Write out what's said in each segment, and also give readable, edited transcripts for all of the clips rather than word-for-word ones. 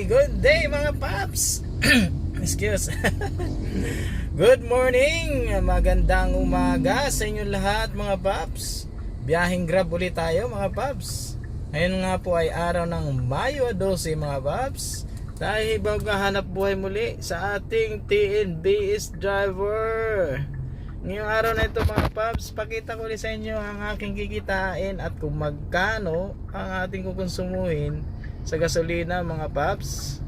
good day mga paps. Excuse. Good morning, magandang umaga sa inyong lahat mga paps. Biyaheng Grab ulit tayo mga paps. Ngayon nga po ay araw ng Mayo 12 mga paps. Tayo maghahanap buhay muli sa ating TNBS driver. Ngayong araw na ito mga paps, pakita ko ulit sa inyo ang aking kikitain at kung magkano ang ating kukonsumuhin sa gasolina mga paps.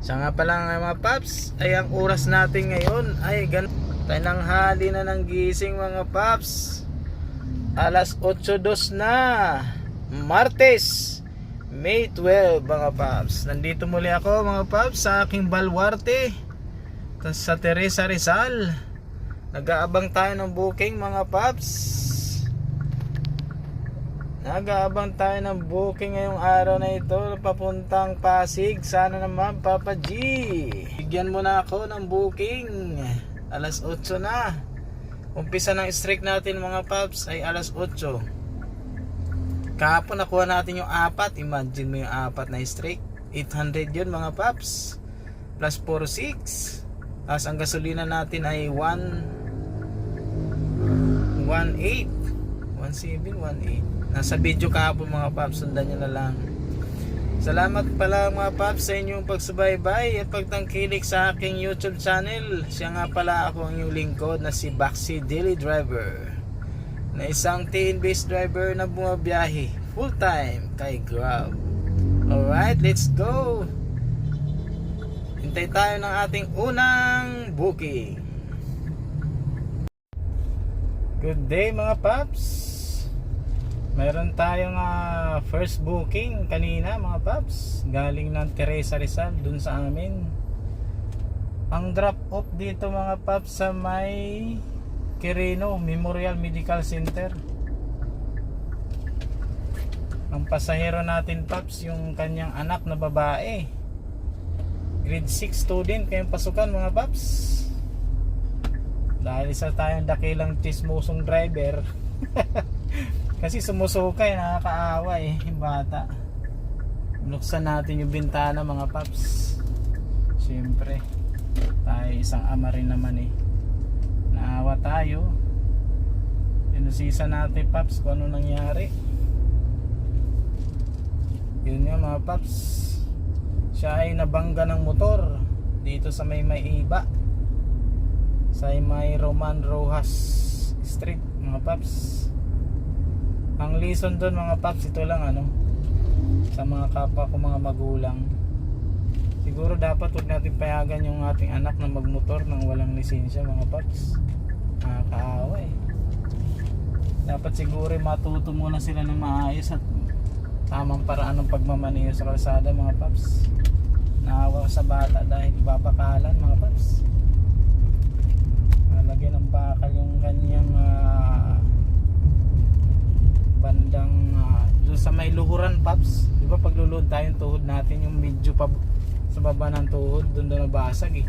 Siya nga pala mga paps, ay ang oras natin ngayon ay tananghali na ng gising mga paps. Alas 8:02 na, Martes, May 12 mga paps. Nandito muli ako mga paps sa aking baluarte sa Teresa Rizal. Nag-aabang tayo ng booking mga paps. Nag-aabang tayo ng booking ngayong araw na ito papuntang Pasig. Sana naman Papa G, bigyan mo na ako ng booking. Alas 8 na. Umpisa ng streak natin mga paps ay alas 8. Kahapon nakuha natin yung 4. Imagine mo yung 4 na streak. 800 yun mga paps. Plus 46. As ang gasolina natin ay 1.18. 1.7, 1.8. Nasa video kahapon mga paps, sundan nyo na lang. Salamat pala mga paps sa inyong pagsubaybay at pagtangkilik sa aking YouTube channel. Siya nga pala ako ang inyong lingkod na si Baxi Daily Driver, na isang TN-based driver na bumabiyahe full time kay Grab. Alright, let's go. Hintay tayo ng ating unang booking. Good day mga paps. Meron tayong first booking kanina mga paps, galing ng Teresa Rizal dun sa amin. Ang drop off dito mga paps sa may Quirino Memorial Medical Center. Ang pasahero natin paps, yung kanyang anak na babae, grade 6 student, kayong pasukan mga paps. Dahil isa tayong dakilang chismosong driver. Kasi sumusukay, nakakaawa yung bata. Binuksan natin yung bintana mga paps. Siyempre tayo isang ama rin naman naawa tayo. Inusisa natin paps kung ano nangyari. Yun nga mga paps, siya ay nabangga ng motor dito sa may iba, sa may Roman Rojas Street mga paps. Ang lesson doon mga paps, ito lang sa mga kapwa ko mga magulang, siguro dapat huwag natin payagan yung ating anak na magmotor nang walang lisensya mga paps. Nakakaawa dapat siguro matuto muna sila ng maayos at tamang paraan ng pagmamaneho sa kalsada mga paps. Naawa sa bata dahil babakalan mga paps. Lagyan ng bakal yung kanyang bandang doon sa may luhuran paps. Di ba pagluluhod tayo yung tuhod natin, yung medyo pa sa baba ng tuhod doon nabasag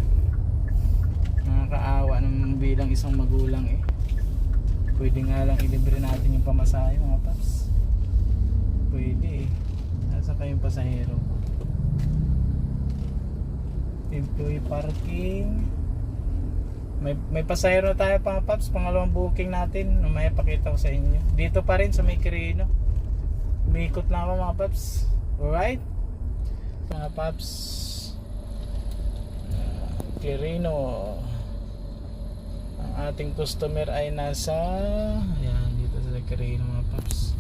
Nakakaawa naman bilang isang magulang Pwede nga lang ilibre natin yung pamasahe mga paps. Pwede nasa kayong pasahero. Employee parking. May pasahero tayo mga paps, pangalawang booking natin. Mamaya pakita ko sa inyo. Dito pa rin sa may Quirino. Umikot lang ako mga paps. Alright mga paps, Quirino. Ang ating customer ay nasa dito sa Quirino mga paps.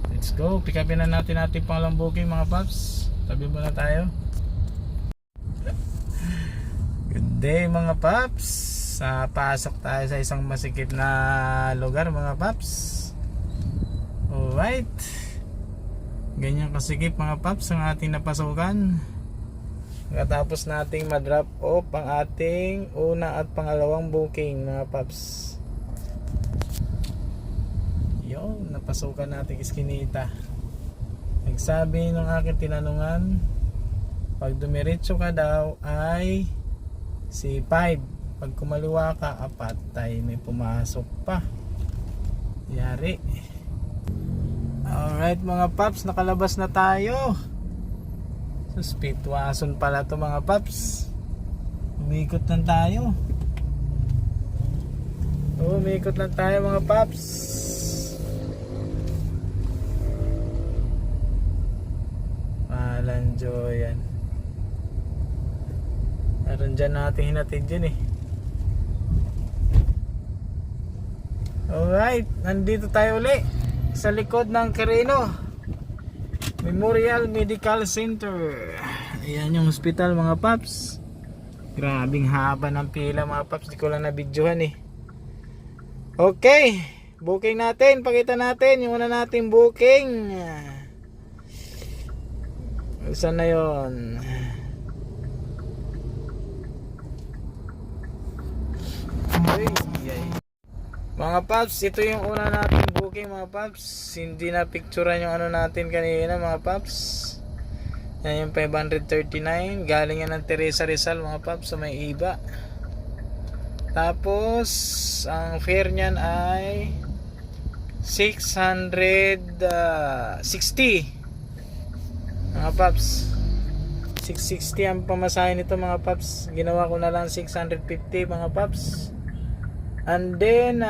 Let's go, pick upin na natin pangalawang booking mga paps. Tabi muna tayo. Good day mga paps. Pasok tayo sa isang masikip na lugar mga paps. Alright, ganyan kasikip mga paps ang ating napasukan. Katapos nating ma-drop off ang ating una at pangalawang booking mga paps. Yun, napasukan nating iskinita. Nagsabi ng aking tinanungan, pag dumiretso ka daw ay C5, pag kumaliwa ka 4, tayo may pumasok pa. Yari. Alright mga paps, nakalabas na tayo. Pitwason pala to mga paps. Umikot lang tayo. Umikot lang tayo mga paps. Malanjo yan. Meron dyan natin hinatid yun eh. Alright, nandito tayo uli sa likod ng Quirino Memorial Medical Center. Ayan yung hospital mga paps. Grabing haba ng pila mga paps. Di ko lang na-videohan eh. Okay, booking natin. Pakita natin yung una nating booking. Saan na yun? Mga paps, ito yung una nating booking mga paps. Hindi na picturean yung ano natin kanina mga paps. Yan yung 539. Galing yan ng Teresa Rizal mga paps sa may iba. Tapos ang fare nyan ay 660 mga paps. 660 ang pamasahe nito mga paps. Ginawa ko na lang 650 mga paps. And then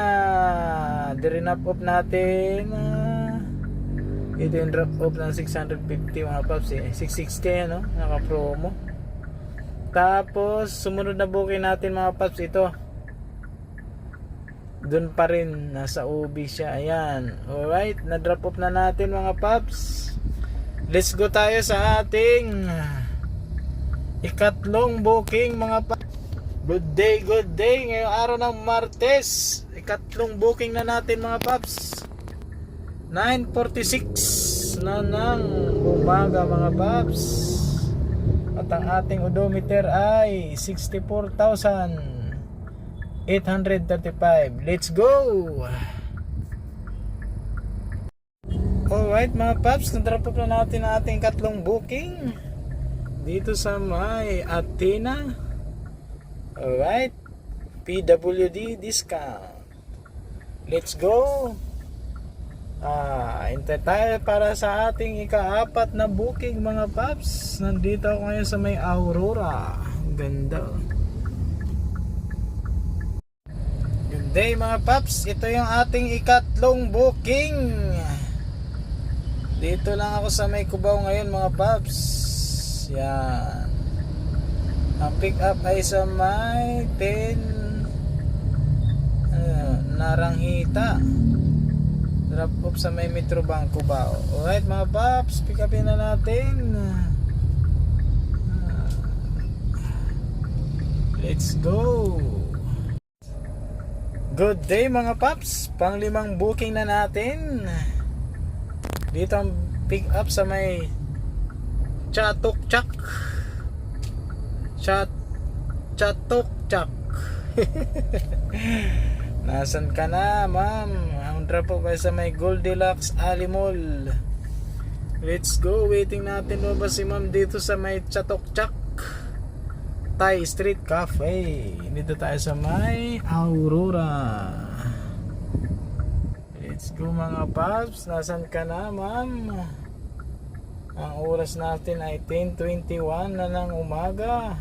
drop off natin ito yung drop off ng 650 mga paps eh. 660 ano, naka promo. Tapos sumunod na booking natin mga paps, ito dun pa rin, nasa UB siya. Ayan, alright, na drop off na natin mga paps. Let's go tayo sa ating ikatlong booking mga paps. Good day, good day. Ngayong araw ng Martes, ikatlong booking na natin mga paps. 9:46 na ng umaga mga paps. At ang ating odometer ay 64,835. Let's go! Alright mga paps, na-drop off na natin ang ating ikatlong booking dito sa may Athena. Alright, PWD discount. Let's go. Hintay tayo para sa ating ikaapat na booking mga paps. Nandito ako ngayon sa may Aurora. Ganda. Good day mga paps. Ito yung ating ikatlong booking. Dito lang ako sa may Cubao ngayon mga paps. Yan. Ang pick up ay sa may 10 Naranghita. Drop off sa may Metro Bank Cubao. Alright mga paps, pick upin na natin. Let's go. Good day mga paps, panglimang booking na natin. Dito ang pick up sa may Chatokchak. Chatokchak. Nasaan ka na ma'am? Ang drop off ay sa may Goldilocks Ali Mall. Let's go. Waiting natin ba si ma'am dito sa may Chatokchak Thai Street Cafe. Dito tayo sa may Aurora. Let's go mga paps. Nasaan ka na ma'am? Ang oras natin ay 10:21 na ng umaga.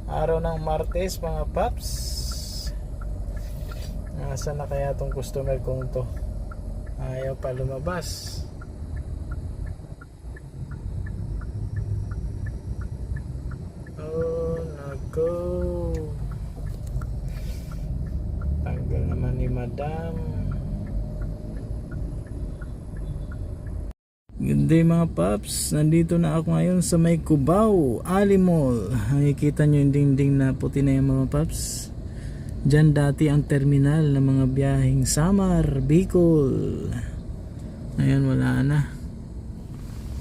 Araw ng Martes mga paps. Nasaan na kaya tong customer kong to? Ayaw pa lumabas. Oh nako. Tanggal naman ni madam. Good day mga paps, nandito na ako ngayon sa may Cubao Ali Mall. Nakikita nyo yung dingding na puti na yung mga paps. Diyan dati ang terminal ng mga biyaheng Samar, Bicol. Ngayon wala na,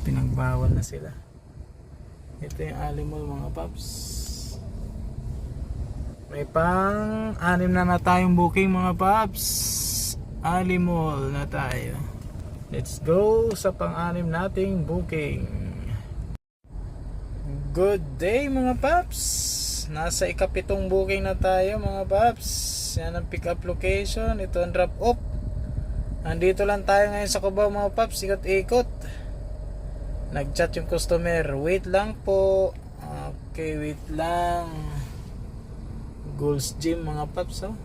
pinagbawal na sila. Ito yung Ali Mall mga paps. May pang 6 na tayong booking mga paps. Ali Mall na tayo. Let's go sa pang-6 nating booking. Good day mga paps. Nasa ikapitong booking na tayo mga paps. Yan ang pick up location. Ito ang drop off. Andito lang tayo ngayon sa Cubao mga paps, ikot-ikot. Nag-chat yung customer, wait lang po. Okay, wait lang. Gold's Gym mga paps, oh.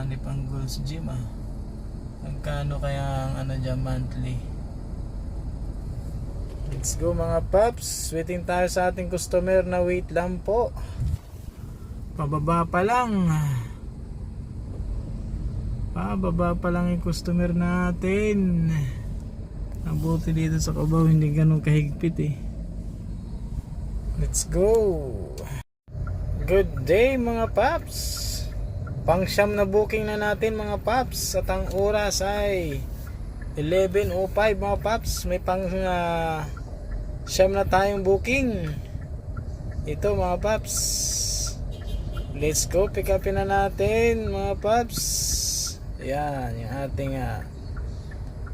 Hindi pang Gold's Gym, ah. Magkano kaya ang ano dyan monthly? Let's go mga paps. Waiting tayo sa ating customer na wait lang po. Pababa pa lang. Pababa pa lang yung customer natin. Ang buti dito sa Cubao hindi ganun kahigpit eh. Let's go. Good day mga paps. Pang-siyam na booking na natin mga paps. At ang oras ay 11:05 mga paps. May pang siyam na tayong booking. Ito mga paps. Let's go, pick upin na natin mga paps. Ayan, yung ating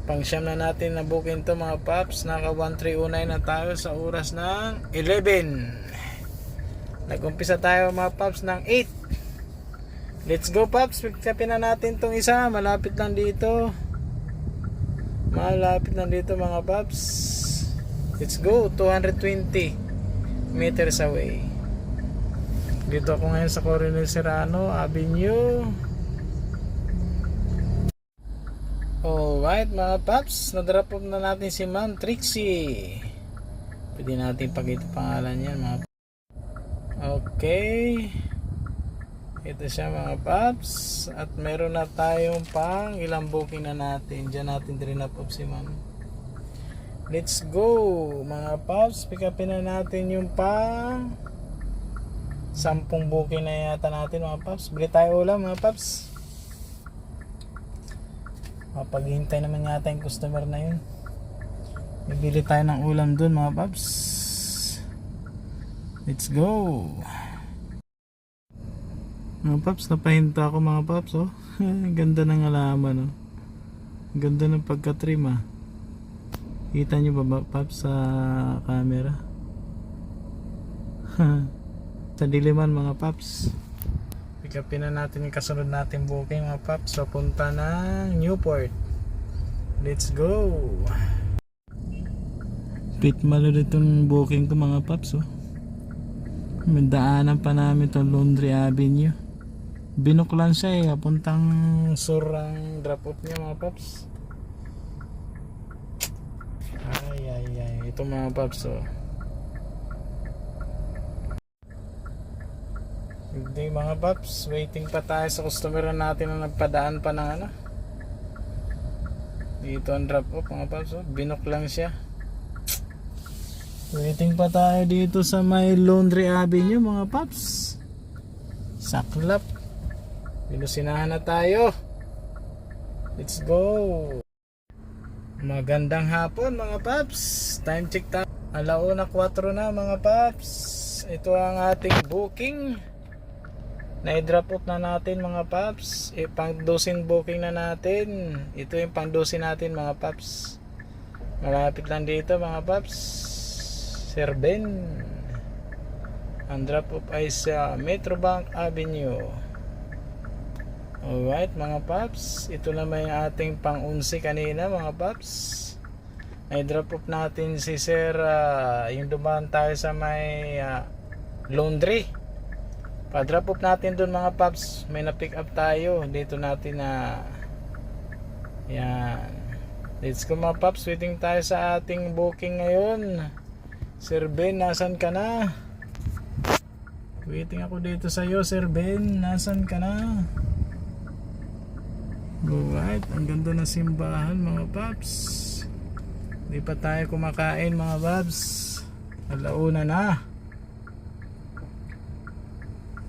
pang siyam na natin na booking to mga paps. Naka 1309 na tayo sa oras ng 11. Nag-umpisa tayo mga paps ng 8. Let's go paps, pick upin na natin tong isa. Malapit lang dito. Malapit lang dito mga paps. Let's go, 220 meters away. Dito ako ngayon sa Coronel Serrano Avenue. Alright mga paps, na-drop off na natin si Ma'am Trixie. Pwede natin pakita pangalan yan mga paps. Okay, ito siya mga paps. At meron na tayong pang ilang booking na natin. Diyan natin drop off si Ma'am. Let's go mga paps, pick upin na natin yung pang 10 booking na yata natin mga paps. Bili tayo ulam mga paps. Mapaghihintay naman yata yung customer na yun. Bibili tayo ng ulam dun mga paps. Let's go mga paps. Napahinta ako mga paps, oh. Ganda ng halaman, oh. Ganda ng pagka-trim, ah. Kita nyo ba paps sa camera? Sa diliman mga paps. Pick upin na natin yung kasunod natin booking mga paps. Papunta ng Newport. Let's go. Bit malo ditong booking to mga paps, oh. May daanan pa namin itong Laundry Avenue. Binuklan siya eh. Papuntang sur ang drop off niya mga paps. Ay. Ito mga paps, oh. Hindi mga paps, waiting pa tayo sa customer natin na nagpadaan pa ng ano. Dito ang drop off mga paps, oh. Binok lang siya. Waiting pa tayo dito sa may Laundry Avenue mga paps. Saklap. Binusinahan na tayo. Let's go. Magandang hapon mga paps. Time check tayo. 1:04 na mga paps. Ito ang ating booking. Na-drop off na natin mga paps. Pang dosin booking na natin. Ito yung pang dosin natin mga paps. Malapit lang dito mga paps. Sir Ben. Ang drop off ay sa Metrobank Avenue. Alright mga paps. Ito naman yung ating pang 11 kanina mga paps. Ay drop off natin si Sir yung dumaan tayo sa may laundry. Pa drop off natin dun mga paps. May na pick up tayo. Dito natin yan. Let's go mga paps. Waiting tayo sa ating booking ngayon. Sir Ben, nasan ka na? Waiting ako dito sa iyo, Sir Ben. Nasan ka na? Alright, ang ganda ng simbahan mga paps. Hindi pa tayo kumakain mga paps. Alauna na.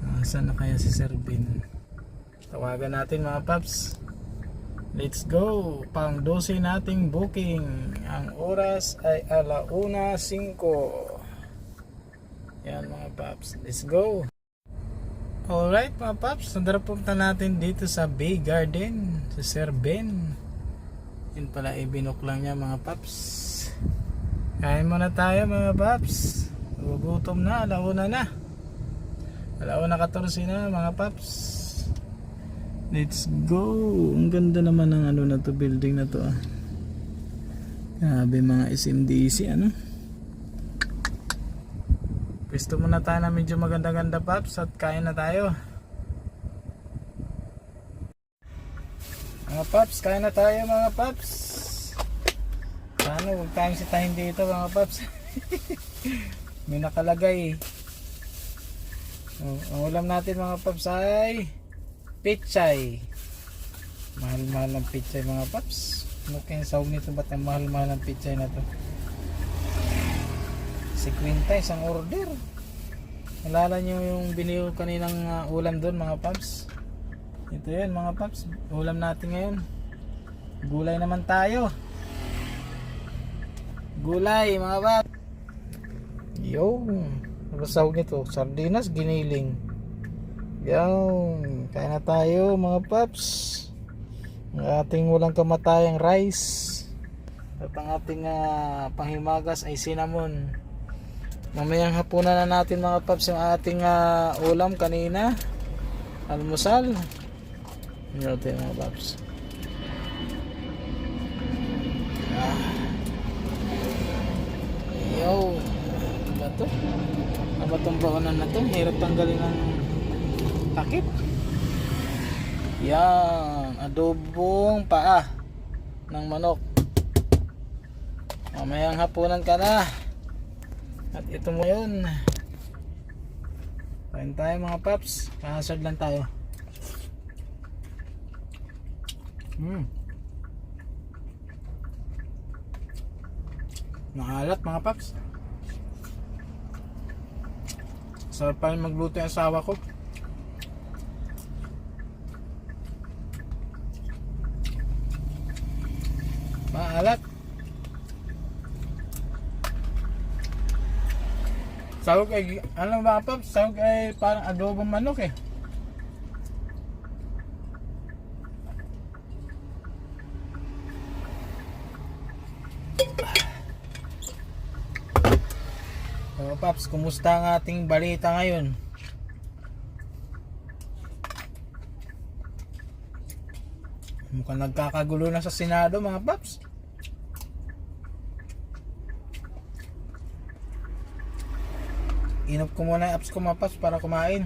Nasaan na kaya si Sir Ben? Tawagan natin mga paps. Let's go. Pang 12 nating booking. Ang oras ay 1:05. Yan mga paps. Let's go. Alright mga paps. Nadarap na natin dito sa Bay Garden. Si Sir Ben. Yun pala ibinok lang niya mga paps. Kain muna tayo mga paps. Gugutom na. 1:00 na. 1:14 na mga paps. Let's go. Ang ganda naman ng ano na to, building na to ah. Grabe mga SMDC ano. Pwesto muna tayo na medyo maganda-ganda paps at kain na tayo. Mga paps, kain na tayo mga paps. Sana huwag tayong sitahin dito mga paps. May nakalagay. Ang ulam natin mga paps ay pichay. Mahal-mahal ng pichay mga paps. Ano kayong sahog nito? Ba't ang mahal-mahal ng pichay na to? 50 isang order. Nalala nyo yung binili ko kaninang ulam doon mga paps? Ito yun mga paps. Ulam natin ngayon. Gulay naman tayo. Gulay mga paps. Yo. Ano sahog nito? Sardinas, giniling. Yan, kain na tayo mga paps. Ang ating walang kamatayang rice at ang ating panghimagas ay cinnamon. Mamayang hapunan na natin mga paps yung ating ulam kanina, almusal. Yan natin mga paps. Yo, ano ba to? Ano ba itong baonan na to? Hirap tanggalin ng takip. Yan, adobong paa ng manok. Mamayang hapunan ka na. At ito mo yun. Kain tayo mga paps. Kahasad lang tayo. Maalat mga paps. Sarap pa rin magluto yung asawa ko. Maalat. Sahog ay, ano ba pa? Sahog ay parang adobong manok eh. So paps, kumusta ang ating balita ngayon? Mukhang nagkakagulo na sa Senado mga paps. Inop ko muna yung apps ko mga paps para kumain.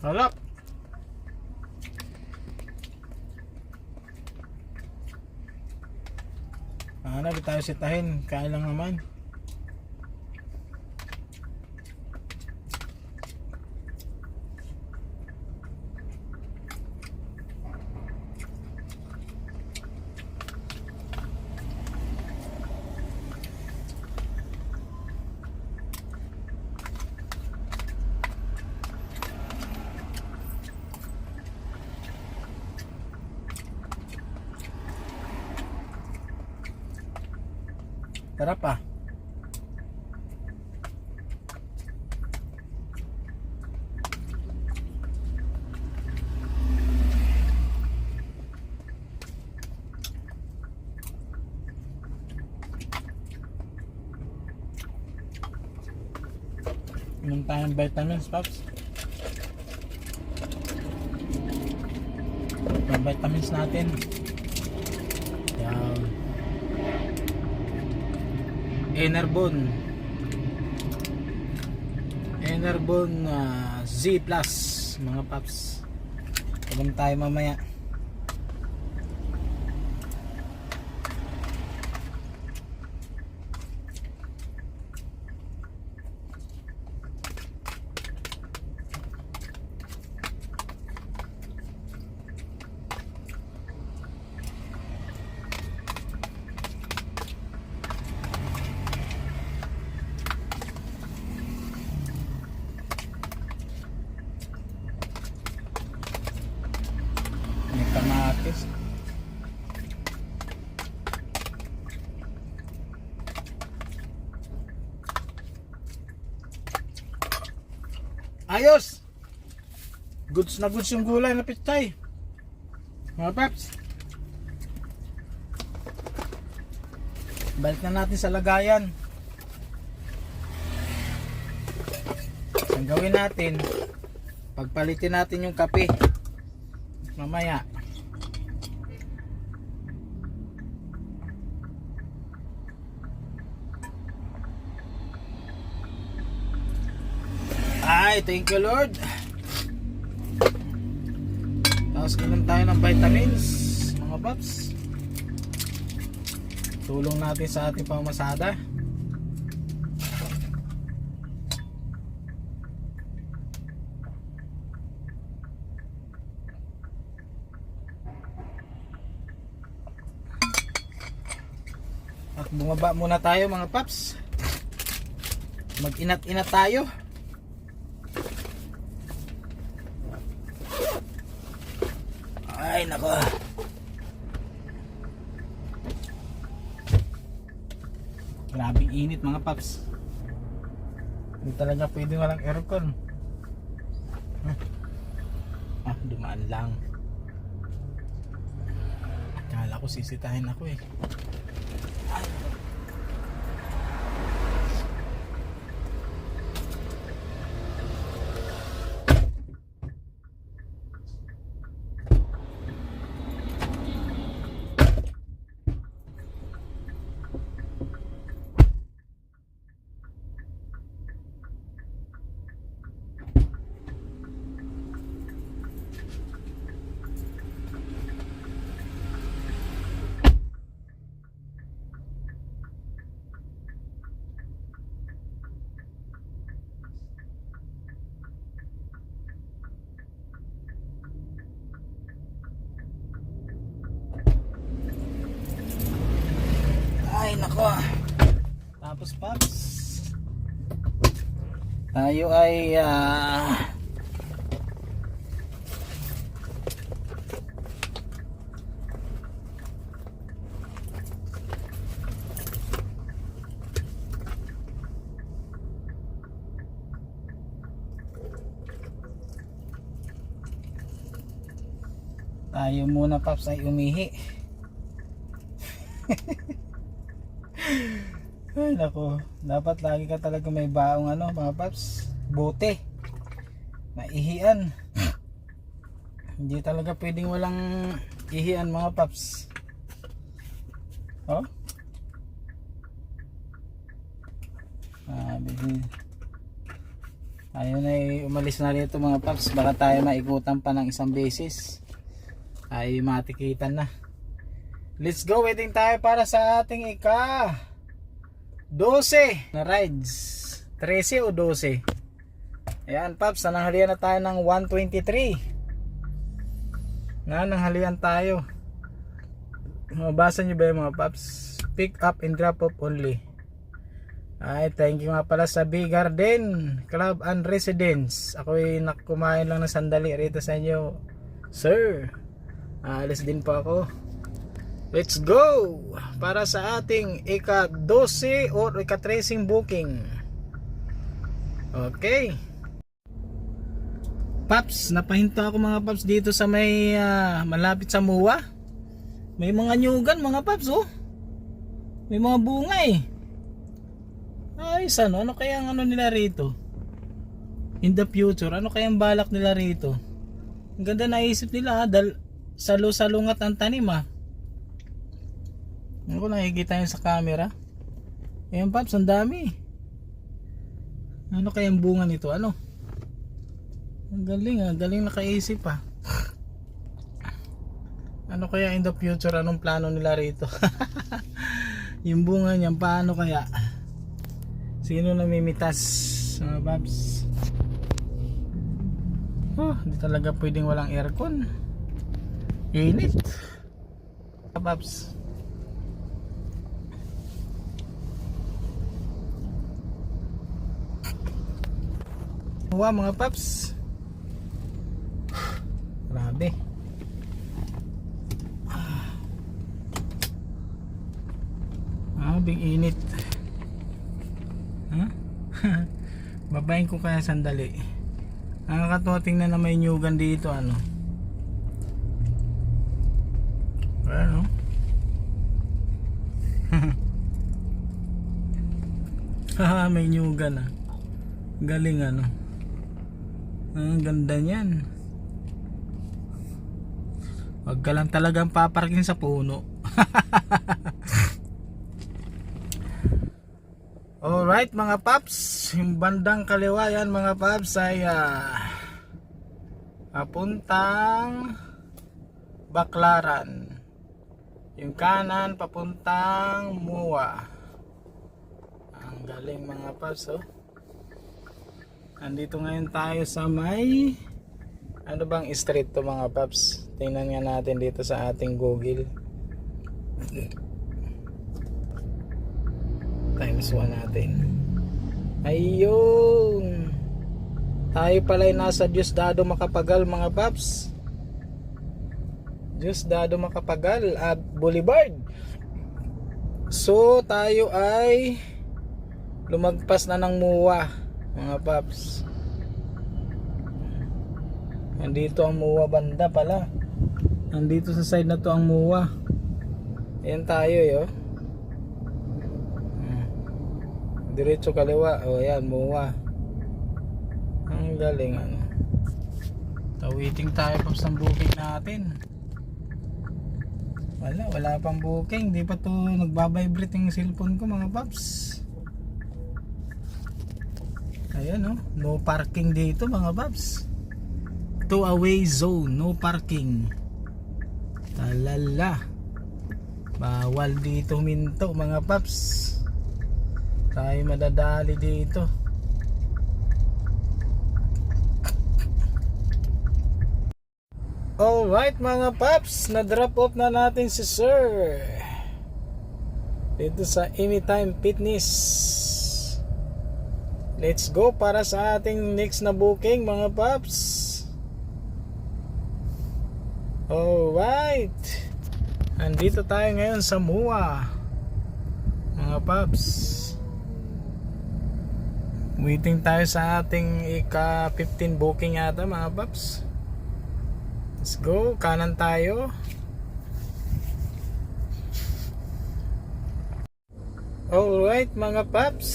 Harap. Di tayo sitahin. Kain lang naman. Sarap ah. Inom tayong vitamins, paps. Yung vitamins natin. Yan. Enerbon Z Plus mga paps. Inom tayo mamaya. Kamatis. Ayos. Goods na goods yung gulay na pichay. Mga paps. Balik na natin sa lagayan. Ang gawin natin, pagpalitin natin yung kape mamaya. Ay, thank you Lord. Tapos inom tayo ng vitamins, mga paps. Tulong natin sa ating pamamasada. At bumaba muna tayo mga paps. Mag-inat-inat tayo. Ay nako. Grabing init mga paps. Hindi talaga pwede walang aircon. Dumaan lang. Akala ko sisitahin ako eh. Ay nako. Tapos paps, tayo ay tayo muna paps ay umihi. Ay nako, dapat lagi ka talaga may baong ano mga paps, bote, maihian. Hindi talaga pwedeng walang ihian mga paps. Oh, ayun ay umalis na rito mga paps. Baka tayo maikutan pa ng isang beses ay matikitan na. Let's go, waiting tayo para sa ating ika 12 na rides. 13 o 12. Ayan paps, nananghalian na tayo ng 123. Nananghalian tayo. Mabasa nyo ba yung mga paps? Pick up and drop off only. Ay, thank you nga pala sa Big Garden Club and Residence. Ako'y nakumain lang ng sandali rito sa inyo, sir. Alis din po ako. Let's go para sa ating ika-12 or ika-13 booking. Okay. Paps, napahinto ako mga paps dito sa may malapit sa MUA. May mga nyugan mga paps oh. May mga bunga eh. Ay, ano kaya ang ano nila rito? In the future, ano kaya ang balak nila rito? Ang ganda naisip nila salo-salungat ang tanim ah. Ano ko nakikita yun sa camera? Ayan paps, ang dami. Ano kaya ang bunga nito? Ano? Ang galing nakaisip ah. Ano kaya in the future? Anong plano nila rito? Yung bunga niyan, paano kaya? Sino namimitas? Mga paps. Hindi talaga pwedeng walang aircon. Init. Paps. Mga paps, grabe. Big init. Babayin ko kaya sandali. Nakakatuwa tingnan na may nyugan dito ano. Ano? May nyugan ah. Galing ano. Ang ganda niyan. Wag ka lang talagang paparking sa puno. Alright mga paps, yung bandang kaliwa yan mga paps ay papuntang Baclaran. Yung kanan papuntang Mua. Ang galing mga paps oh. Andito ngayon tayo sa may ano bang street to mga paps. Tingnan nga natin dito sa ating Google. Times 1 natin. Ayun. Tayo pala ay nasa Diosdado Macapagal mga paps. Diosdado Macapagal at Boulevard. So tayo ay lumagpas na ng Mua mga paps. Nandito ang Mua banda pala. Nandito sa side na to ang Mua. Ayan tayo yo. Diretso kaliwa. O ayan Mua. Ang galing ano. Tawiting tayo pa sa booking natin. Wala pang booking. Di pa to nagbabibrate yung cellphone ko mga paps. Ayan oh. No parking dito mga paps. To away zone, no parking. Talala. Bawal dito minto mga paps. Tayo madadali dito. Alright mga paps, na-drop off na natin si Sir dito sa Anytime Fitness. Let's go para sa ating next na booking mga paps. Alright, andito tayo ngayon sa Mua mga paps. Waiting tayo sa ating ika-15 booking yata mga paps. Let's go, kanan tayo. Alright mga paps,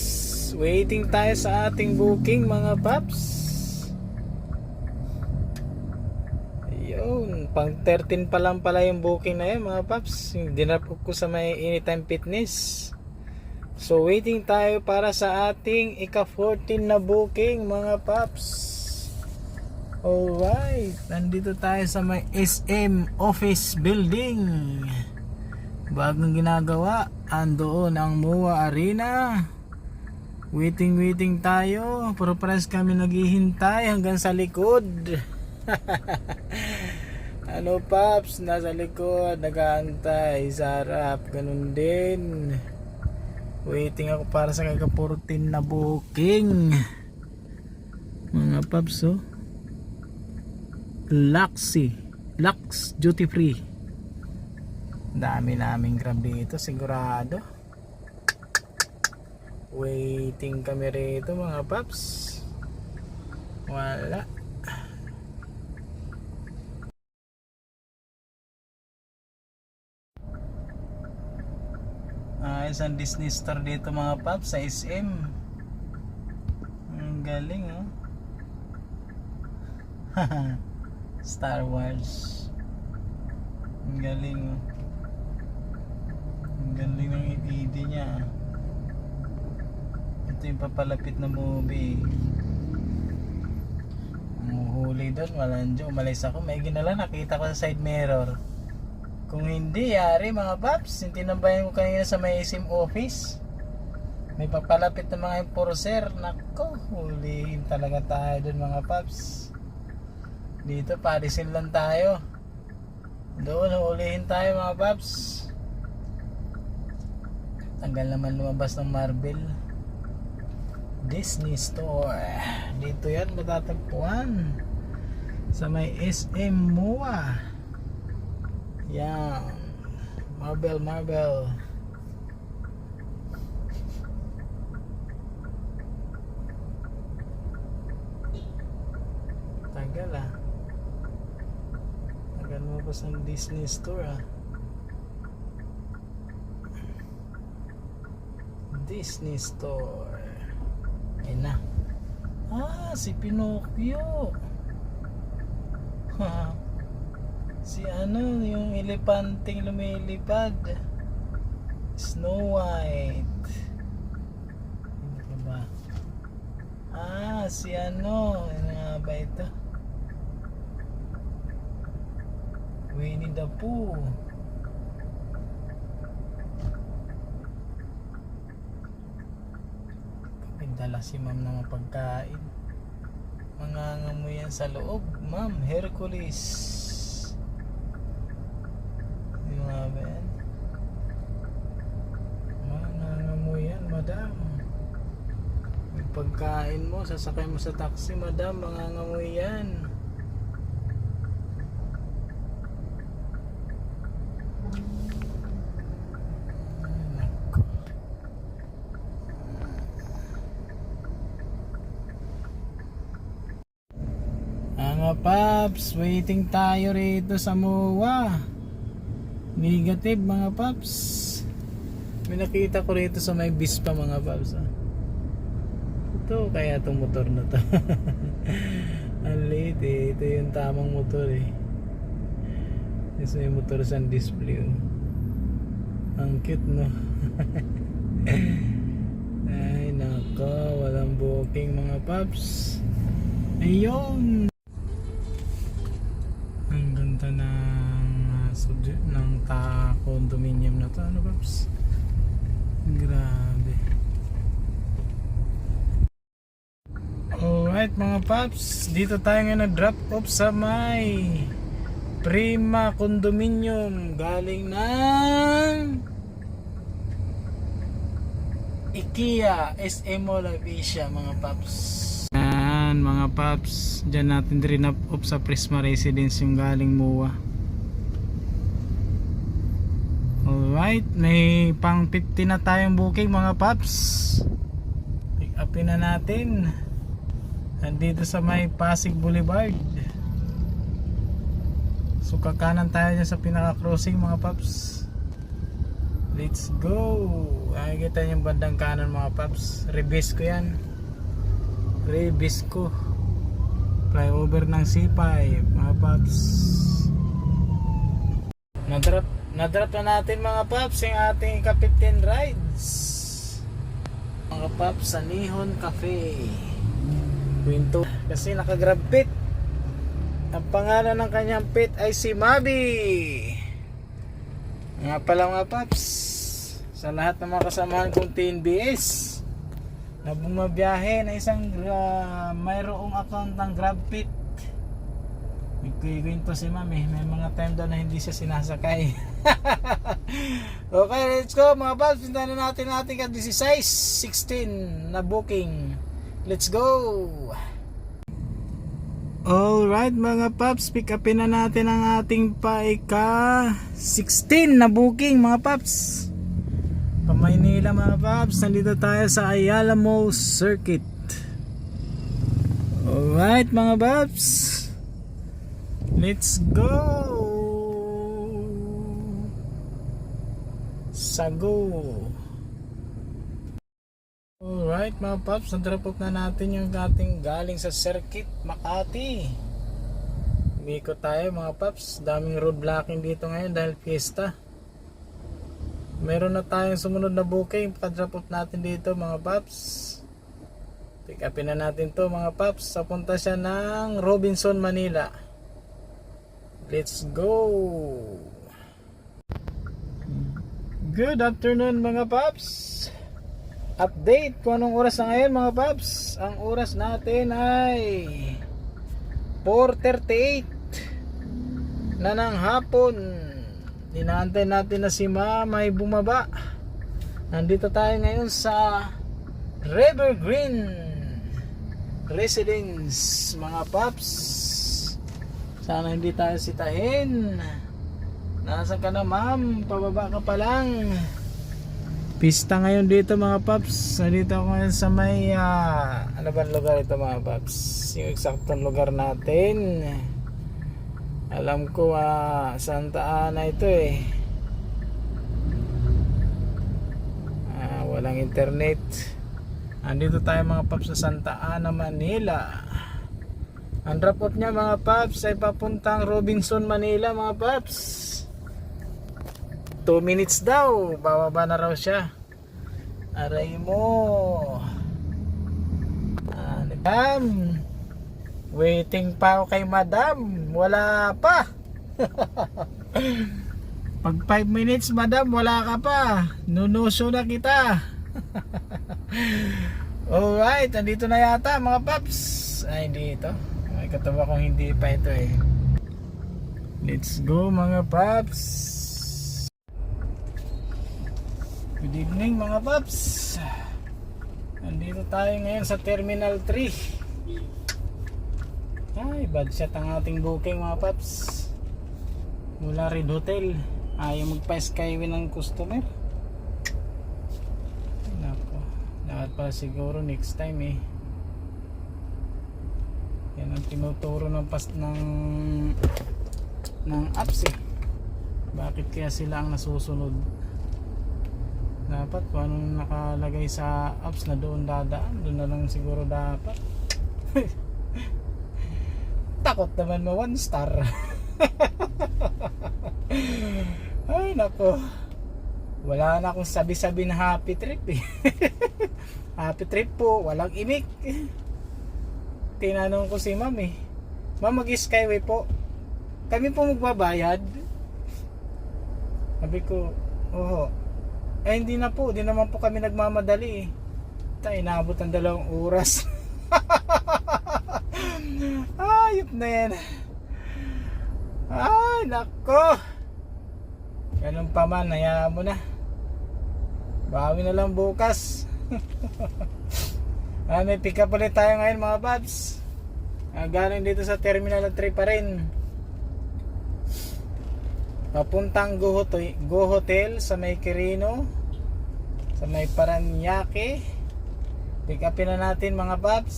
waiting tayo sa ating booking mga paps. Ayun, pang 13 pa lang pala yung booking na yun mga paps. Dinrop ko sa may Anytime Fitness. So waiting tayo para sa ating ika-14 na booking mga paps. Alright, nandito tayo sa may SM Office Building. Bagong ginagawa. Andoon ang Mua Arena. Waiting tayo. Pero pares kami naghihintay hanggang sa likod. Ano paps, nasa likod nag-aantay sa harap, ganun din. Waiting ako para sa kaka-14 na booking mga paps oh. Lux duty free. Dami naming grab dito sigurado. Waiting kami rito mga paps. Wala. Isang Disney store dito mga paps sa SM. Ang galing oh. Star Wars. Ang galing oh. Ang galing ng LED niya. Ito yung papalapit na movie. Umuhuli doon, walang umalis ako. May ginala, nakita ko sa side mirror. Kung hindi, yari mga paps. Tinambayan ko kanina sa may SM office. May papalapit na mga enforcer. Nako, hulihin talaga tayo dun mga paps. Dito, parisin lang tayo. Doon, hulihin tayo mga paps. Tanggal naman lumabas ng Marvel. Disney Store. Dito yan matatagpuan. Sa may SM Mua. Yan, Marvel. Tagal ah. Tagal mo pa sa Disney Store ah. Disney Store. Si Pinocchio. Ha. Si ano, yung elepanteng lumilipad. Snow White. Hindi pa ba? Si ano nga ba ito? Winnie the Pooh. Pindala si ma'am ng mga pagkain. Mangangamoy yan sa loob, ma'am. Hercules. Yung nga ba yan? Mangangamoy yan, madam. Yung pagkain mo, sasakay mo sa taxi, madam. Mangangamoy yan. Mga paps, waiting tayo rito sa MOA. Negative mga paps. May nakita ko rito sa may Vispa mga paps. Ito kaya itong motor na to. Ang late eh. Ito yung tamang motor eh. Ito yung motor sa display oh. Ang cute no. Ay nako, walang booking mga paps. Ayun. Ang ganda ng condominium na to, ano paps? Grabe. Alright mga paps, dito tayo ngayon na drop off sa may Prima Condominium galing ng IKEA SM Mall of Asia mga paps. Mga paps, dyan natin rin up sa Prisma Residence yung galing MOA. Alright, may pang 50 na tayong booking mga paps. Pick upin na natin. Nandito sa may Pasig Boulevard. So kakanan tayo dyan sa pinaka crossing mga paps. Let's go. Nakikita yung bandang kanan mga paps. Rebase ko yan. Rebisco flyover ng C5 mga paps. Nadrop na natin mga paps yung ating ika-15 rides mga paps sa Nihon Cafe Quinto kasi naka-grab pit. Ang pangalan ng kanyang pit ay si Mabi. Nga pala mga paps, sa lahat ng mga kasamahan kong TNBS na bumabiyahe na isang mayroong account ng GrabPit. Nagkikwento si mami, may mga time daw na hindi siya sinasakay. Okay, let's go mga paps. Pintahan na natin ating 16 na booking. Let's go. Alright mga paps, pick upin na natin ang ating paika 16 na booking mga paps. Maynila mga paps, nandito tayo sa Ayala Mall Circuit. Alright mga paps, let's go. Sago. Alright mga paps, na-drop off na natin yung ating galing sa Circuit Makati. Umikot tayo mga paps, daming road blocking dito ngayon dahil fiesta. Meron na tayong sumunod na booking. Pagka-drop off natin dito mga paps. Pick upin na natin to mga paps. Papunta siya ng Robinson, Manila. Let's go. Good afternoon mga paps. Update kung anong oras na ngayon mga paps. Ang oras natin ay 4:38 na ng hapon. Inaantay natin na si ma'am ay bumaba. Nandito tayo ngayon sa Evergreen Residence mga paps. Sana hindi tayo sitahin. Nasaan ka na ma'am? Pababa ka pa lang. Pista ngayon dito mga paps. Nandito ako ngayon sa may ano ba lugar ito mga paps? Yung eksaktong lugar natin, alam ko Santa Ana ito eh. Walang internet. Andito tayo mga paps sa Santa Ana, Manila. Ang drop off niya mga paps ay papuntang Robinson, Manila mga paps. 2 minutes daw, bababa na raw siya. Aray mo. Madam, waiting pa ako kay madam. Wala pa. Pag 5 minutes madam, wala ka pa. Nunuso na kita. Alright, andito na yata mga paps. Ay, hindi ito. May katawa kong hindi pa ito eh. Let's go mga paps. Good evening mga paps. Andito tayo ngayon sa Terminal 3. Ay, bad shot ang ating booking mga paps. Mula Red Hotel. Ayaw magpa-skyway ng customer. Nako, dapat pa siguro next time eh. Yan ang tinuturo ng apps eh. Bakit kaya sila ang nasusunod? Dapat kung anong nakalagay sa apps na doon dadaan, doon na lang siguro dapat. Takot naman mo 1 star. Ay nako, wala na akong sabi-sabi na happy trip eh. Happy trip po, walang imik. Tinanong ko si ma'am eh, ma'am mag-skyway po, kami po magbabayad? Sabi ko, oo. Eh hindi na po, di naman po kami nagmamadali eh. Inabot ang 2 oras. Ayop na yan. Ay nako, ganun pa man, hayaan mo na, bawi na lang bukas. May pick up ulit tayo ngayon mga paps. Galing dito sa Terminal 3 pa rin, papuntang Go Hotel sa may Quirino, sa may Paranaque. Pick upin na natin mga paps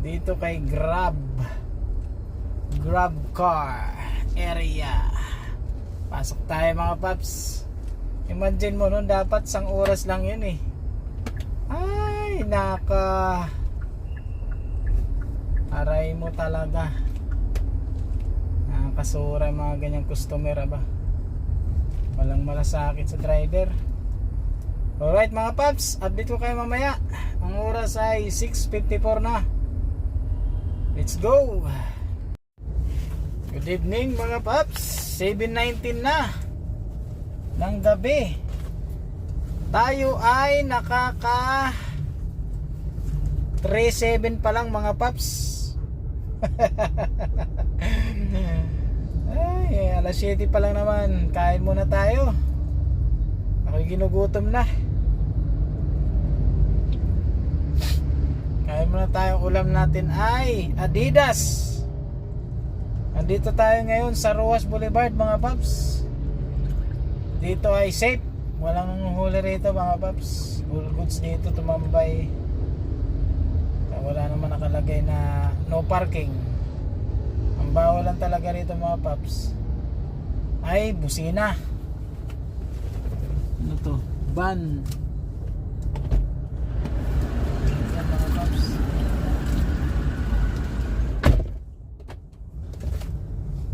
dito kay Grab car area. Pasok tayo mga paps. Imagine mo nun, dapat 1 oras lang yun eh. Ay naka, aray mo talaga. Nakakasura yung mga ganyang customer ba. Walang malasakit sa driver. Alright mga paps, update ko kayo mamaya. Ang oras ay 6:54 na. Let's go. Good evening mga paps. 7:19 na ng gabi. Tayo ay nakaka 3:07 pa lang mga paps. Ay, alas 7 pa lang naman. Kain muna tayo. Ako'y ginugutom na. Kain muna tayo. Ulam natin ay Adidas. Andito tayo ngayon sa Roas Boulevard mga paps. Dito ay safe, walang huli rito mga paps. All goods dito tumambay. Wala naman nakalagay na no parking. Ang bawal lang talaga rito mga paps ay busina. Ano to? Ban. Yan mga paps.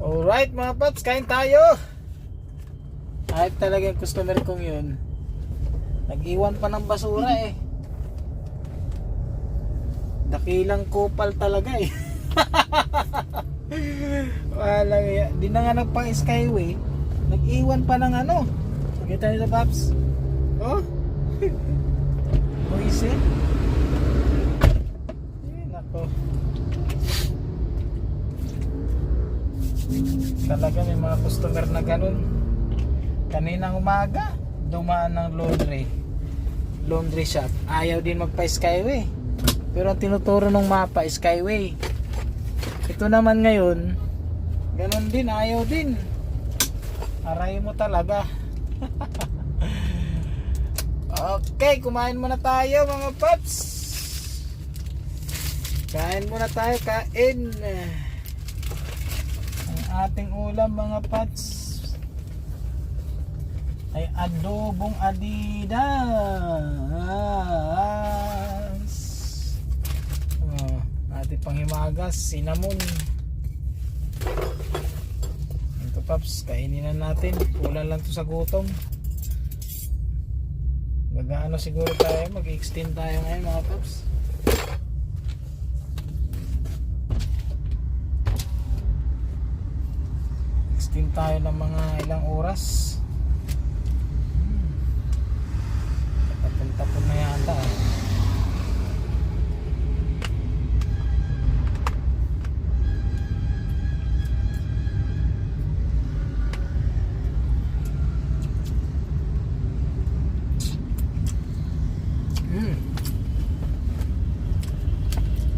Alright mga paps, kain tayo. Ayop talaga yung customer kong yun. Nag-iwan pa ng basura eh. Dakilang kupal talaga eh. Walang ya. Di na nga nagpang skyway, nag-iwan pa ng ano. Kita nito paps. Oh. Moise. Nako. Talaga may mga customer na ganun. Kaninang umaga dumaan ng laundry shop, ayaw din magpa-skyway, pero ang tinuturo ng mapa skyway. Ito naman ngayon ganun din, ayaw din. Aray mo talaga. Okay, kumain muna tayo mga paps. Kain muna tayo, kain. Ang ating ulam mga paps, ay adobong Adidas. Ating panghimagas, cinnamon. Ito paps, kainin na natin. Kulang lang to sa gutom. Mag-ano siguro tayo, mag-extend tayo ngayon mga paps. Extend tayo ng mga ilang oras. Tapon na yata.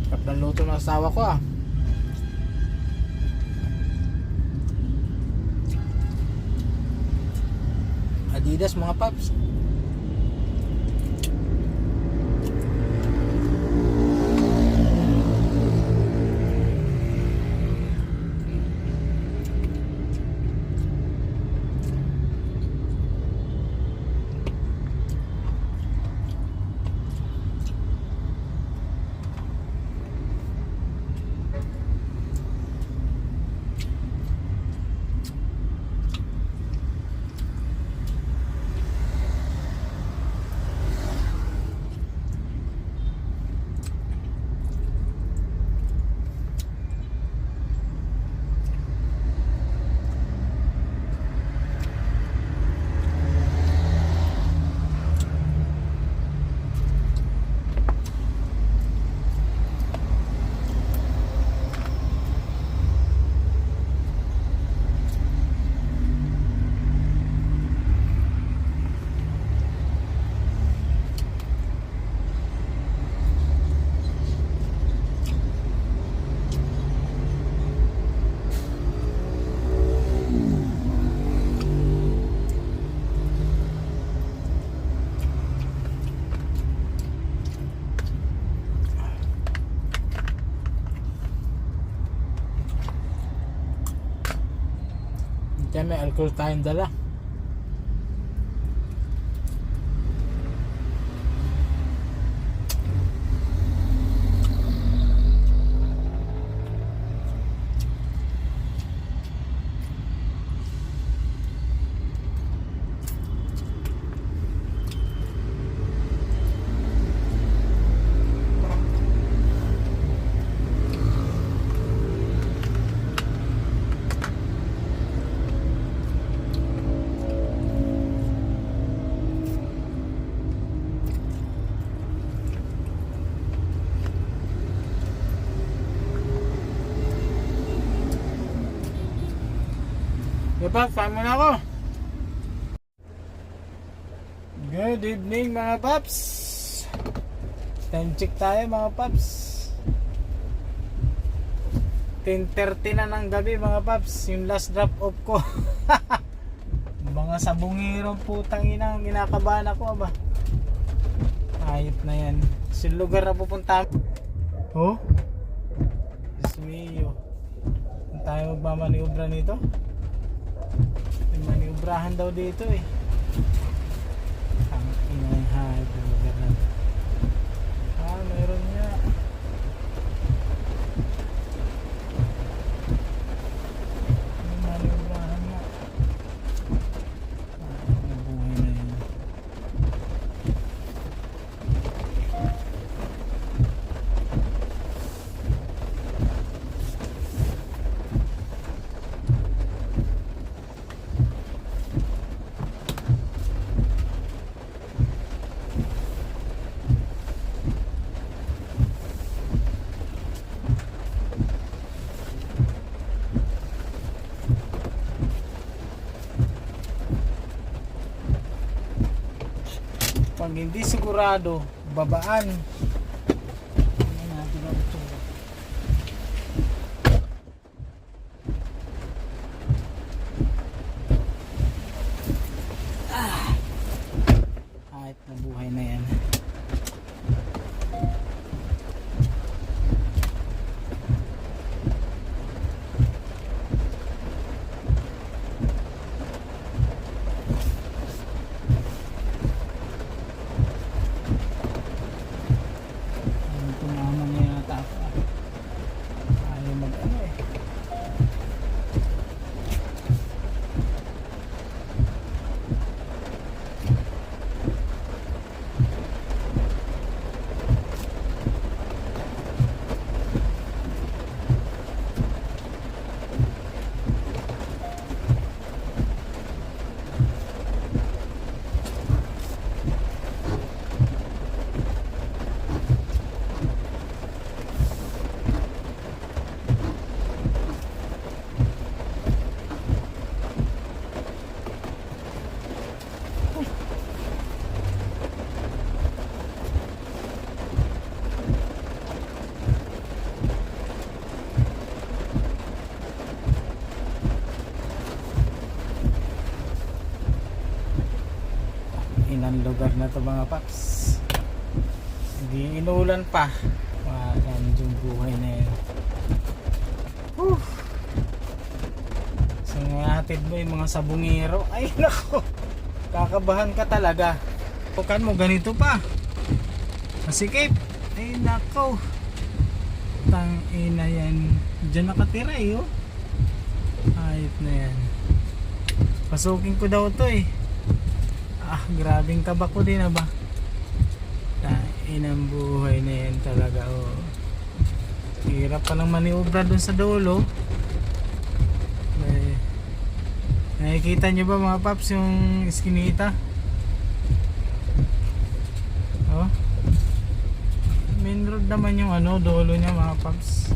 Kapag luto ng asawa ko Adidas mga paps. Kaya may alcohol tayong dala. Diba, saan mo na ako? Good evening mga paps. Time check tayo mga paps. 10:30 na ng gabi mga paps. Yung last drop off ko. Mga sabungirong putang inang kinakabahan ako ba. Ayop na yan. Sa lugar na pupunta. Oh? Diyos mio. Saan tayo magmamaniubra nito? May maniubrahan daw dito eh. Ang inay hayop ng lugar na. Meron niya. May maniubrahan nga. Nabuhay na yun. Pag hindi sigurado, babaan. Tingnan natin ang itsura. Kahit na buhay na yan. Yan lugar na to mga paps. Hindi inulan pa. Yan yung buhay na yan. Whew. So ngahatid mo yung mga sabungero. Ay nako, kakabahan ka talaga. Pukan mo ganito pa. Masikip. Ay nako, tang ina yan. Diyan nakatira eh oh. Ayot na yan. Pasukin ko daw to eh. Grabing kaba ko din ba. Inang buhay na yan talaga oh. Hirap pa lang maniobra dun sa dulo. Nakikita nyo ba mga paps yung iskinita? Oh, main road naman yung dulo nya mga paps.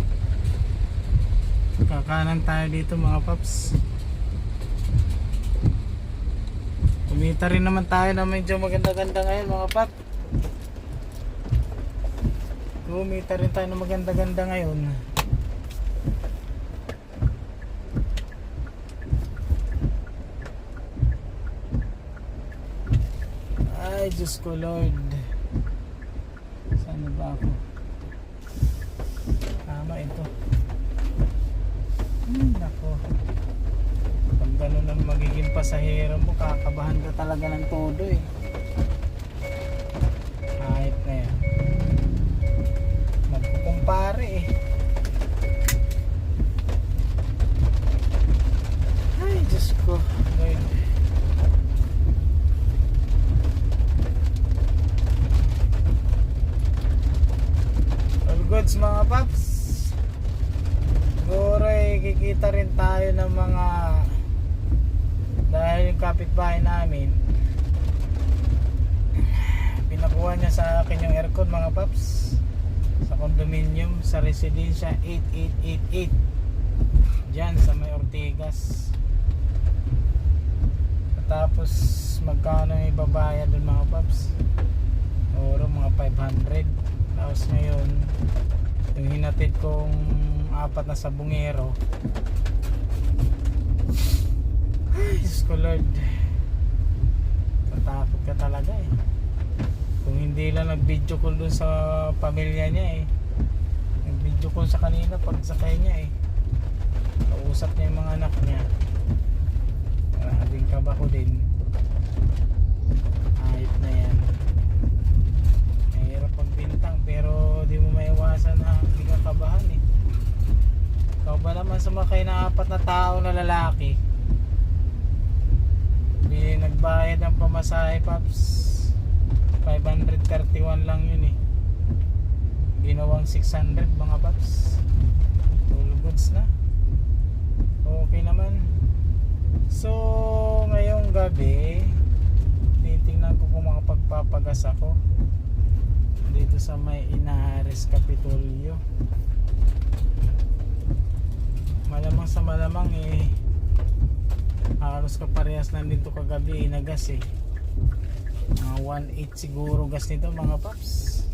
Kakanan tayo dito mga paps. Kumita rin naman tayo na medyo maganda-ganda ngayon mga pap. Kumita rin tayo na maganda-ganda ngayon. Ay Diyos ko Lord, saan ba ako? Tama ito. Nako, pag ganun ang magiging pasahero mo, kakabahan ka talaga ng todo eh. Kahit na yan, magkukumpare eh. Ay Diyos ko Lord. All goods mga paps. Siguro kikita rin tayo ng mga, dahil yung kapitbahay namin pinakuha niya sa akin yung aircon mga paps sa condominium sa residensya 8888 dyan sa may Ortigas. Tapos magkano yung ibabayad dun mga paps? Siguro mga 500. Tapos ngayon yung hinatid kong 4 na sabungero, ay Diyos ko Lord, tatakot ka talaga eh. Kung hindi lang nag-video call dun sa pamilya niya eh, nag-video call sa kanina pag sakay niya eh, kausap niya yung mga anak niya. Maraming kaba ko din. Ayot na yan. Mahirap pagbintang pero di mo maiwasan na hindi ka kabahan eh. Ikaw ba naman sumakay na 4 na tao na lalaki? Nagbayad ng pamasahe paps, 531 lang yun eh. Ginawang 600 mga paps. All goods na. Okay naman. So ngayong gabi titingnan ko kung makapagpapagas ako dito sa may Inares Kapitolyo. Malamang sa malamang eh halos kaparehas lang dito kagabi na gas eh. 1.8 siguro gas nito mga paps.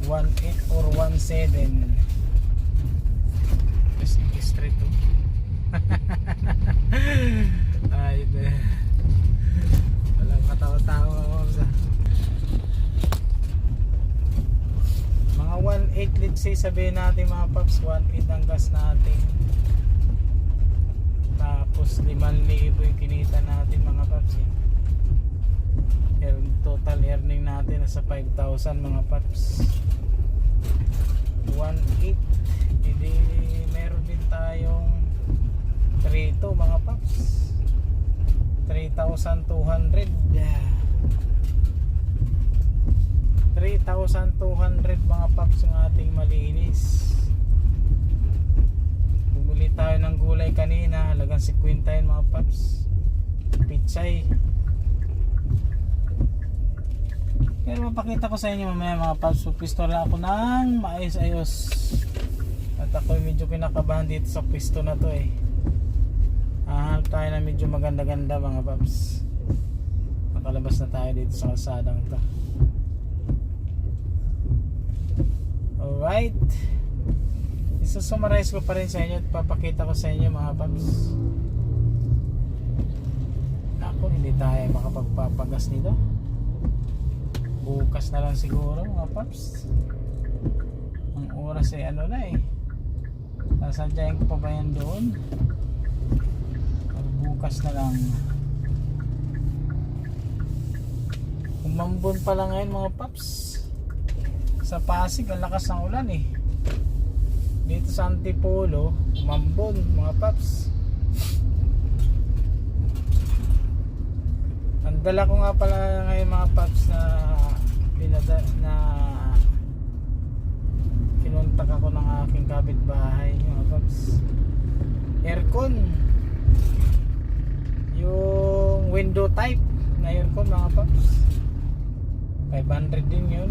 1.8 or 1.7. Kasi straight to. Ay de. Walang katawa-tawa mga paps ah. Mga 1.8 let's say sabihin natin mga paps, 1.8 ang gas natin. Tapos 5,000 yung kinita natin mga paps eh. Total earning natin nasa 5,000 mga paps. 1.8, hindi meron din tayong 3.2 mga paps. 3,200 mga paps ang ating malinis. Bumili tayo ng gulay kanina, halagang 50 yun mga paps. Pitsay. Pero mapakita ko sa inyo mamaya mga paps, pisto lang ako ng maayos-ayos. At ako medyo kinakabahan dito sa pisto na to eh. Hahanap tayo na medyo maganda-ganda mga paps. Nakalabas na tayo dito sa kalsadang to. Alright, isusummarize ko pa rin sa inyo at papakita ko sa inyo mga paps. Ako, Naku, hindi tayo makapagpapagas nito. Bukas na lang siguro mga paps. Ang oras ay ano na eh. Sasadyain ko pa ba yan doon? Bukas na lang. Umambon pa lang ngayon mga paps. Sa Pasig ang lakas ng ulan eh. Dito sa Antipolo umambon mga paps. Ang dala ko nga pala ngayon mga paps na kinontak ako ng aking kapitbahay mga paps. Aircon, yung window type na aircon mga paps, 500 din yun.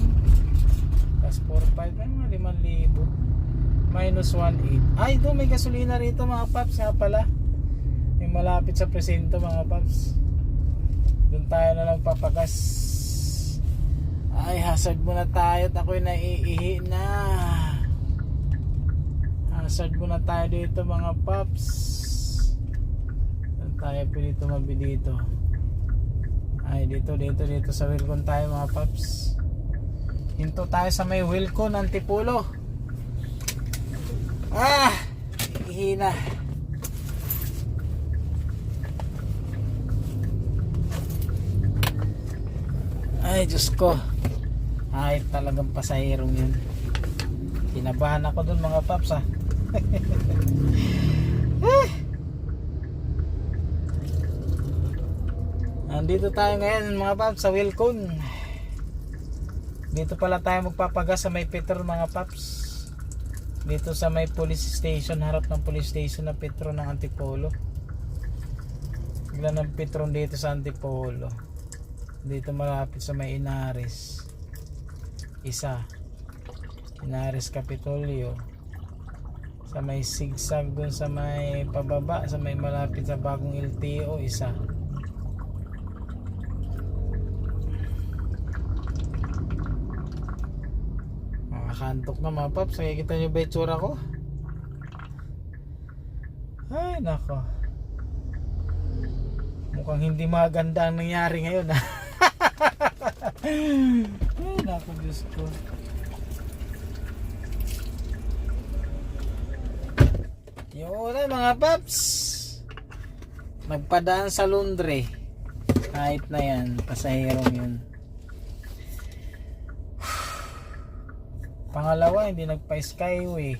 Plus 4,500 mga 5,000 minus 1,800. Ay ito may gasolina rito mga paps nga pala. Yung malapit sa presinto mga paps. Doon tayo na lang papagas. Ay hazard muna tayo at ako'y naiihi na. Hazard muna tayo dito mga paps. Doon tayo pwede tumabi dito. Ay dito sa Wilcon tayo mga paps. Hinto tayo sa may Wilcon Antipolo. Ihi na. Ay Diyos ko. Ay talagang pasahirong yun. Kinabahan ako dun mga paps ha. Nandito tayo ngayon mga paps sa Wilcon. Dito pala tayo magpapagas sa may Petro mga paps. Dito sa may police station, harap ng police station na Petro ng Antipolo. Bigla ng Petro dito sa Antipolo. Dito malapit sa may Inares. Isa Inares Capitolio. Sa may sigsag dun sa may pababa, sa may malapit sa bagong LTO isa. Makakantok na mga paps. Nakikita nyo ba itsura ko? Ay nako, mukhang hindi maganda ang nangyari ngayon ha. Ay nako Diyos ko. Yun na mga paps, nagpadaan sa Lundre. Kahit na yan, pasahirong yun. Pangalawa, hindi nagpa-skyway.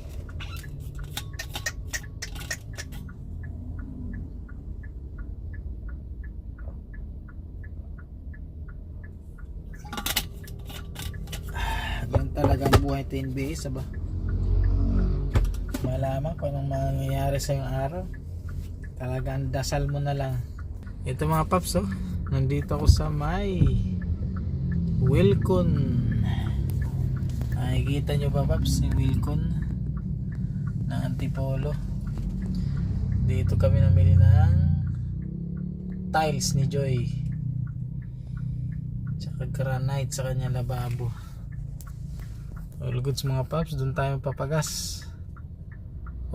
Ganun talaga ang buhay to NBS ba? Malaman kung anong mangyayari sa yung araw. Talagang dasal mo na lang. Ito mga paps oh, nandito ako sa may Wilcon. Nakikita nyo ba paps yung Wilcon ng Antipolo. Dito kami namili ng tiles ni Joy tsaka granite sa kanyang lababo. All goods mga paps, doon tayo papagas.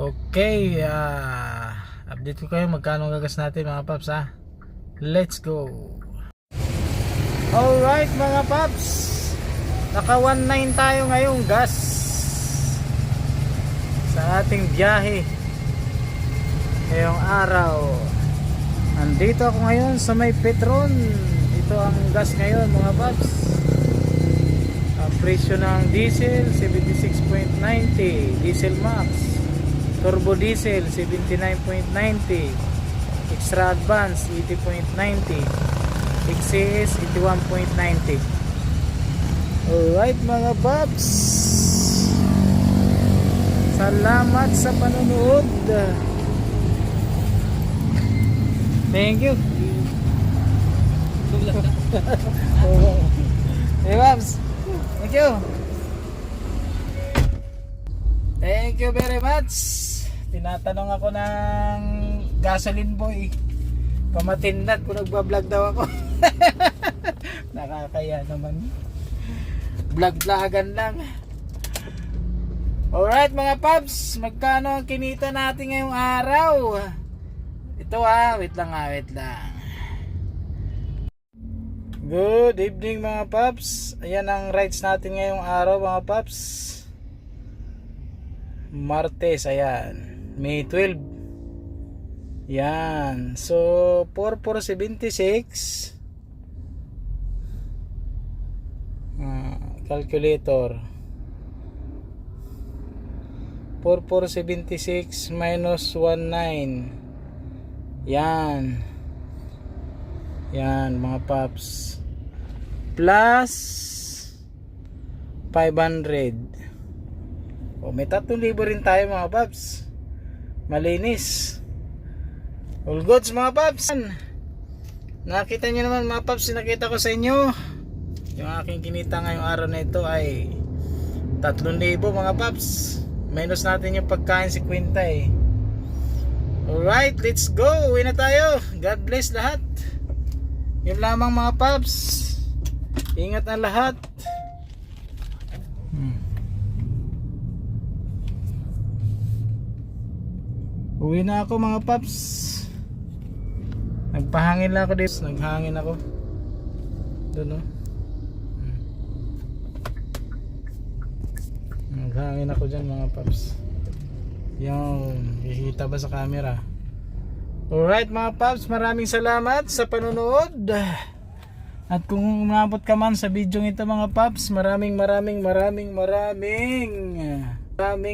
Okay, update ko kayo magkano gagas natin mga paps ha. Let's go. Alright mga paps, naka 1.9 tayo ngayong gas sa ating biyahe ngayong araw. Nandito ako ngayon sa may Petron. Ito ang gas ngayon mga paps. Ang presyo ng diesel 76.90, diesel max. Turbo diesel 79.90, extra advance 80.90, XCS 81.90. Alright mga babs, salamat sa panonood. Thank you. Hey babs, thank you. Thank you very much. Tinatanong ako ng gasoline boy, pamatindat kung nagbablog daw ako. Nakakaya naman, vlog-vlogan lang. Alright mga paps, magkano ang kinita natin ngayong araw? Ito wait lang. Good evening mga paps. Ayan ang rides natin ngayong araw mga paps. Martes, ayan. May 12. Yan. So 4476. Calculator. 4476 minus 19. Yan. Yan mga paps. Plus 500. O may 3,000 rin tayo mga paps. Malinis. All goods mga paps. Nakita nyo naman mga paps, nakita ko sa inyo. Yung aking kinita ngayong araw na ito ay 3,000 mga paps. Minus natin yung pagkain si Quinta eh. Alright, let's go. Uwi na tayo. God bless lahat. Yun lamang mga paps. Ingat na lahat. Uwi na ako mga paps. Nagpahangin lang ako dito. Naghangin ako doon oh. Naghangin ako dyan mga paps. Yung kikita ba sa camera? Alright mga paps, maraming salamat sa panonood. At kung umabot ka man sa video ito mga paps, maraming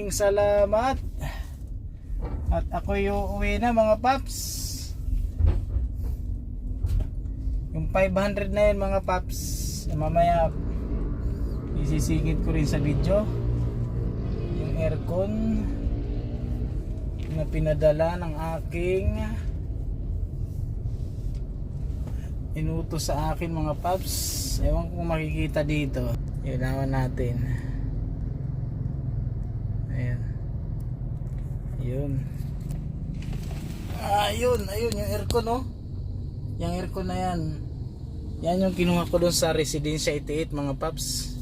salamat. At ako uuwi na mga paps. Yung 500 na yun mga paps, mamaya isisingit ko rin sa video. Yung aircon na pinadala ng aking inutos sa akin mga paps. Ewan kung makikita dito. Ilawan natin. Ayan. Ayun yung aircon oh. Yung aircon na yan. Yan yung kinuha ko doon sa Residencia 88 mga paps.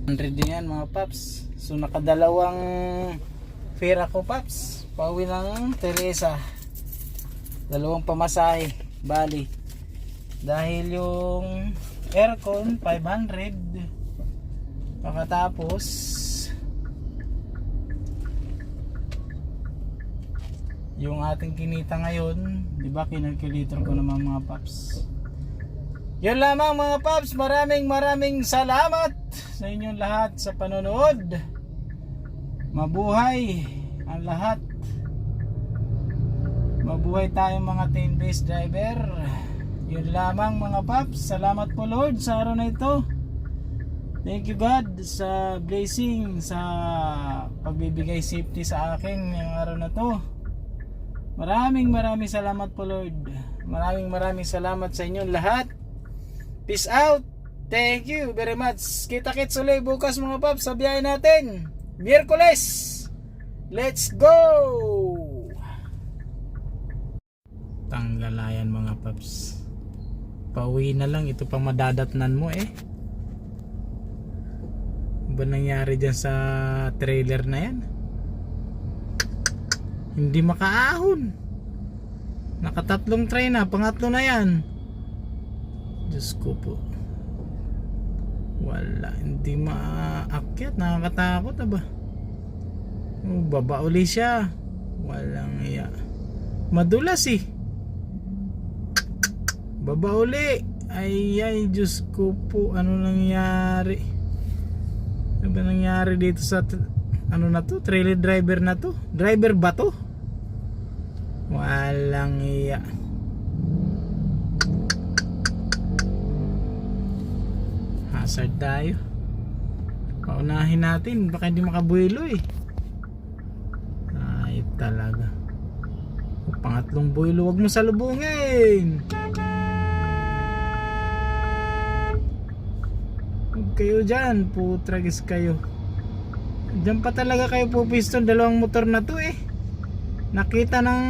100 din yan mga paps. So nakadalawang fare ako paps. Pauwi ng Teresa. Dalawang pamasahe. Bali. Dahil yung aircon 500. Pagkatapos yung ating kinita ngayon, di ba kinalculator ko naman mga paps. Yun lamang mga paps, maraming salamat sa inyong lahat sa panonood. Mabuhay ang lahat. Mabuhay tayong mga team-based driver. Yun lamang mga paps. Salamat po Lord sa araw na ito. Thank you God sa blessing, sa pagbibigay safety sa akin ngayong araw na to. Maraming salamat po Lord. Maraming salamat sa inyong lahat. Peace out. Thank you very much. Kita-kits ulit bukas mga paps sa biyahe natin. Miyerkules. Let's go. Tanggalayan mga paps. Pauwi na lang. Ito pang madadatnan mo eh. Ano ba nangyari dyan sa trailer na yan? Hindi makaahon. Nakatatlong try na. Pangatlo na yan. Diyos ko po. Wala. Hindi maakyat. Nakakatakot ba? Baba uli siya. Walang iya. Madulas eh. Baba uli. Ay Diyos ko po. Ano nangyari? Ano ba nangyari dito sa ano na to? Trailer driver na to? Driver ba to? Walang iya. Hazard tayo. Paunahin natin. Baka hindi makabuelo eh. Ay talaga. Pangatlong buelo. Huwag mo salubungin. Huwag kayo dyan. Putragis kayo. Diyan pa talaga kayo pupiston. Dalawang motor na to eh. Nakita ng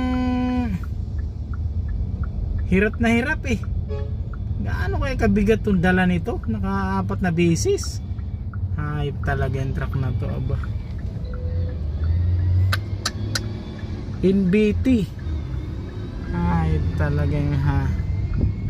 hirap na hirap eh. Gaano kaya kabigat itong dala nito? Naka-4 na bisis. Hayop talaga yung truck na to aba. NBT. Hayop talaga yung